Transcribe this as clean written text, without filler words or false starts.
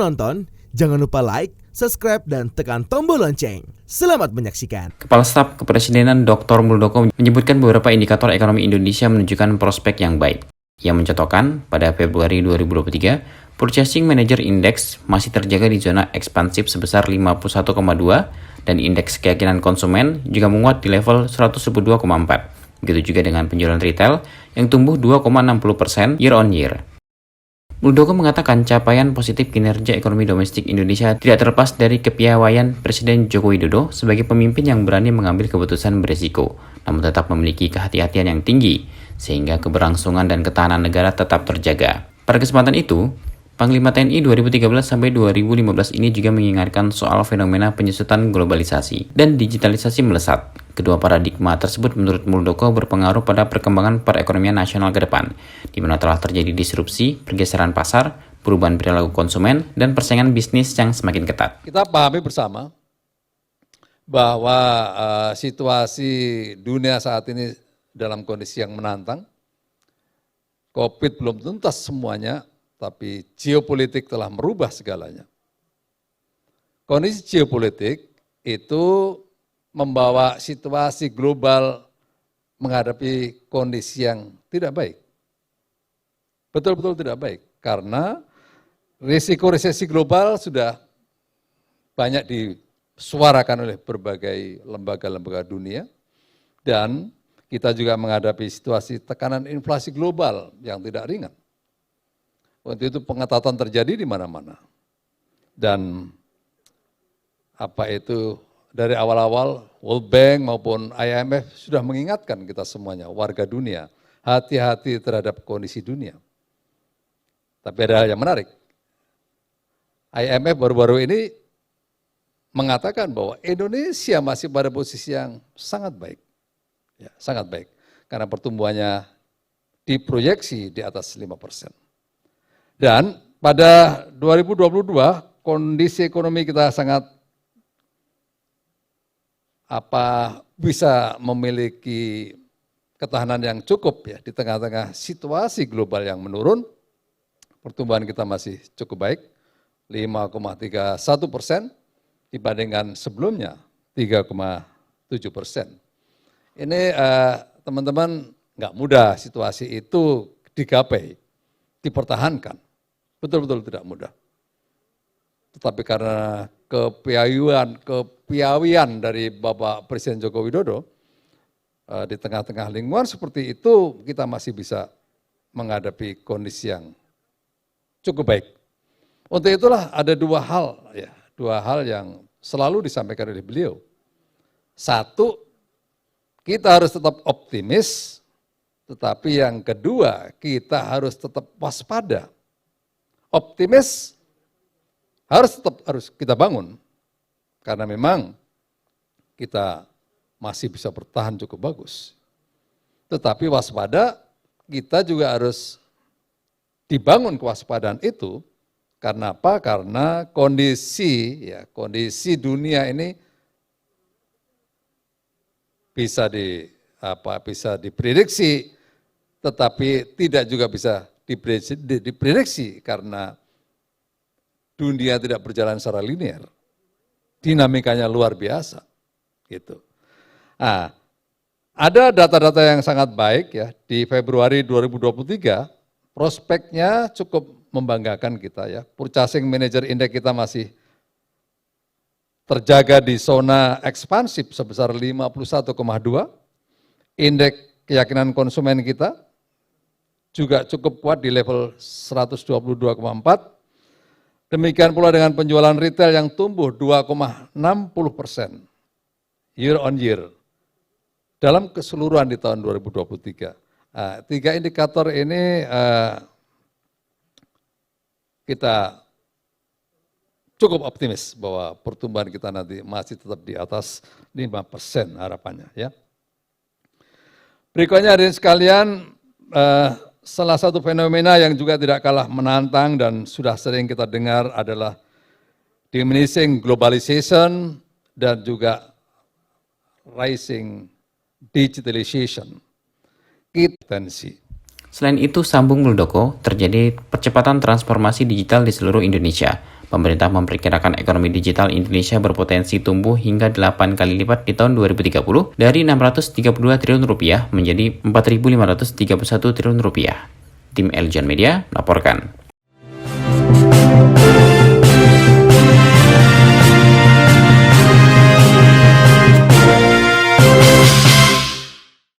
menonton, jangan lupa like, subscribe, dan tekan tombol lonceng. Selamat menyaksikan. Kepala Staf Kepresidenan Dr. Muldoko menyebutkan beberapa indikator ekonomi Indonesia menunjukkan prospek yang baik. Ia mencontohkan, pada Februari 2023, Purchasing Manager Index masih terjaga di zona ekspansif sebesar 51,2 dan indeks keyakinan konsumen juga menguat di level 112,4. Begitu juga dengan penjualan retail yang tumbuh 2,60% year on year. Muldoko mengatakan capaian positif kinerja ekonomi domestik Indonesia tidak terlepas dari kepiawaian Presiden Joko Widodo sebagai pemimpin yang berani mengambil keputusan berisiko, namun tetap memiliki kehati-hatian yang tinggi, sehingga keberlangsungan dan ketahanan negara tetap terjaga. Pada kesempatan itu, Panglima TNI 2013-2015 ini juga mengingatkan soal fenomena penyusutan globalisasi dan digitalisasi melesat. Kedua paradigma tersebut menurut Muldoko berpengaruh pada perkembangan perekonomian nasional ke depan, di mana telah terjadi disrupsi, pergeseran pasar, perubahan perilaku konsumen, dan persaingan bisnis yang semakin ketat. Kita pahami bersama bahwa situasi dunia saat ini dalam kondisi yang menantang. COVID belum tuntas semuanya, tapi geopolitik telah merubah segalanya. Kondisi geopolitik itu membawa situasi global menghadapi kondisi yang tidak baik. Betul-betul tidak baik, karena risiko resesi global sudah banyak disuarakan oleh berbagai lembaga-lembaga dunia, dan kita juga menghadapi situasi tekanan inflasi global yang tidak ringan. Waktu itu pengetatan terjadi di mana-mana. Dan dari awal-awal World Bank maupun IMF sudah mengingatkan kita semuanya, warga dunia, hati-hati terhadap kondisi dunia. Tapi ada hal yang menarik. IMF baru-baru ini mengatakan bahwa Indonesia masih pada posisi yang sangat baik. Ya, sangat baik. Karena pertumbuhannya diproyeksi di atas 5%. Dan pada 2022 kondisi ekonomi kita sangat bisa memiliki ketahanan yang cukup ya di tengah-tengah situasi global yang menurun. Pertumbuhan kita masih cukup baik, 5,31% dibandingkan sebelumnya 3,7%. Ini teman-teman nggak mudah situasi itu digapai, dipertahankan. Betul-betul tidak mudah. Tetapi karena kepiawaian dari Bapak Presiden Joko Widodo, di tengah-tengah lingkungan seperti itu, kita masih bisa menghadapi kondisi yang cukup baik. Untuk itulah ada dua hal yang selalu disampaikan oleh beliau. Satu, kita harus tetap optimis, tetapi yang kedua, kita harus tetap waspada. Optimis harus kita bangun, karena memang kita masih bisa bertahan cukup bagus. Tetapi waspada, kita juga harus dibangun kewaspadaan itu, karena apa? Karena kondisi dunia ini bisa diprediksi, tetapi tidak juga bisa diprediksi karena dunia tidak berjalan secara linear. Dinamikanya luar biasa. Gitu. Nah, ada data-data yang sangat baik ya di Februari 2023, prospeknya cukup membanggakan kita ya. Purchasing Manager Index kita masih terjaga di zona ekspansif sebesar 51,2. Indeks keyakinan konsumen kita juga cukup kuat di level 122,4. Demikian pula dengan penjualan retail yang tumbuh 2,60% year on year dalam keseluruhan di tahun 2023. Nah, tiga indikator ini kita cukup optimis bahwa pertumbuhan kita nanti masih tetap di atas 5% harapannya ya. Berikutnya hadirin sekalian, salah satu fenomena yang juga tidak kalah menantang dan sudah sering kita dengar adalah diminishing globalization dan juga rising digitalization. Potensi. Selain itu, sambung Muldoko, terjadi percepatan transformasi digital di seluruh Indonesia. Pemerintah memperkirakan ekonomi digital Indonesia berpotensi tumbuh hingga 8 kali lipat di tahun 2030 dari 632 triliun rupiah menjadi 4.531 triliun rupiah. Tim Eljon Media melaporkan.